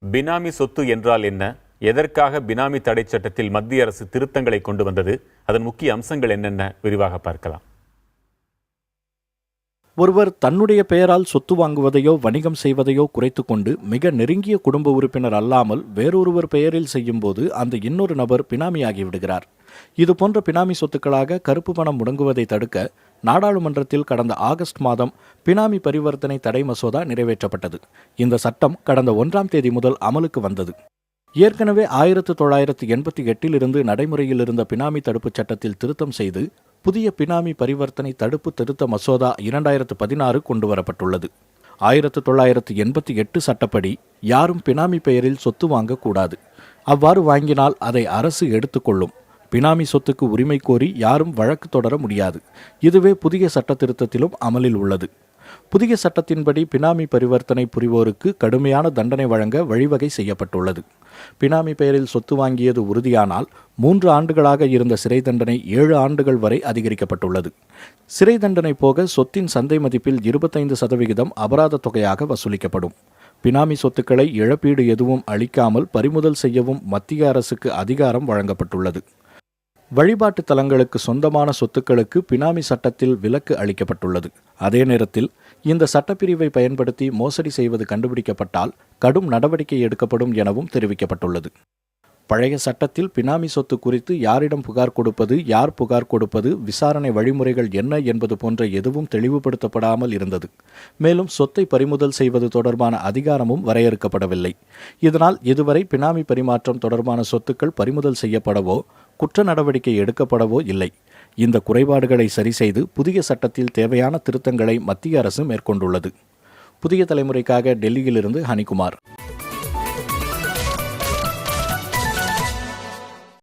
பினாமி சொத்து என்றால் என்ன? எதற்காக பினாமி தடை சட்டத்தில் மத்திய அரசு திருத்தங்களை கொண்டு வந்தது? அதன் முக்கிய அம்சங்கள் என்னென்ன? விரிவாக பார்க்கலாம். ஒருவர் தன்னுடைய பெயரால் சொத்து வாங்குவதையோ வணிகம் செய்வதையோ குறைத்துக் கொண்டு மிக நெருங்கிய குடும்ப உறுப்பினர் அல்லாமல் வேறொருவர் பெயரில் செய்யும் போது அந்த இன்னொரு நபர் பினாமியாகிவிடுகிறார். இதுபோன்ற பினாமி சொத்துக்களாக கருப்பு பணம் முடங்குவதை தடுக்க நாடாளுமன்றத்தில் கடந்த ஆகஸ்ட் மாதம் பினாமி பரிவர்த்தனை தடை மசோதா நிறைவேற்றப்பட்டது. இந்த சட்டம் கடந்த 1ஆம் தேதி முதல் அமலுக்கு வந்தது. ஏற்கனவே 1988 நடைமுறையில் இருந்த பினாமி தடுப்புச் சட்டத்தில் திருத்தம் செய்து புதிய பினாமி பரிவர்த்தனை தடுப்பு திருத்த மசோதா 2016 கொண்டுவரப்பட்டுள்ளது. 1988 சட்டப்படி யாரும் பினாமி பெயரில் சொத்து வாங்கக்கூடாது. அவ்வாறு வாங்கினால் அதை அரசு எடுத்துக்கொள்ளும். பினாமி சொத்துக்கு உரிமை கோரி யாரும் வழக்கு தொடர முடியாது. இதுவே புதிய சட்ட திருத்தத்திலும் அமலில் உள்ளது. புதிய சட்டத்தின்படி பினாமி பரிவர்த்தனை புரிவோருக்கு கடுமையான தண்டனை வழங்க வழிவகை செய்யப்பட்டுள்ளது. பினாமி பெயரில் சொத்து வாங்கியது உறுதியானால் 3 ஆண்டுகளாக இருந்த சிறை தண்டனை 7 ஆண்டுகள் வரை அதிகரிக்கப்பட்டுள்ளது. சிறை தண்டனை போக சொத்தின் சந்தை மதிப்பில் 25% அபராத தொகையாக வசூலிக்கப்படும். பினாமி சொத்துக்களை இழப்பீடு எதுவும் அளிக்காமல் பறிமுதல் செய்யவும் மத்திய அரசுக்கு அதிகாரம் வழங்கப்பட்டுள்ளது. வழிபாட்டு தலங்களுக்கு சொந்தமான சொத்துக்களுக்கு பினாமி சட்டத்தில் விலக்கு அளிக்கப்பட்டுள்ளது. அதே நேரத்தில் இந்த சட்டப்பிரிவை பயன்படுத்தி மோசடி செய்வது கண்டுபிடிக்கப்பட்டால் கடும் நடவடிக்கை எடுக்கப்படும் எனவும் தெரிவிக்கப்பட்டுள்ளது. பழைய சட்டத்தில் பினாமி சொத்து குறித்து யாரிடம் புகார் கொடுப்பது, யார் புகார் கொடுப்பது, விசாரணை வழிமுறைகள் என்ன என்பது போன்ற எதுவும் தெளிவுபடுத்தப்படாமல் இருந்தது. மேலும் சொத்தை பறிமுதல் செய்வது தொடர்பான அதிகாரமும் வரையறுக்கப்படவில்லை. இதனால் இதுவரை பினாமி பரிமாற்றம் தொடர்பான சொத்துக்கள் பறிமுதல் செய்யப்படவோ குற்ற நடவடிக்கை எடுக்கப்படவோ இல்லை. இந்த குறைபாடுகளை சரிசெய்து புதிய சட்டத்தில் தேவையான திருத்தங்களை மத்திய அரசு மேற்கொண்டுள்ளது. புதிய தலைமுறைக்காக டெல்லியிலிருந்து ஹனிகுமார்.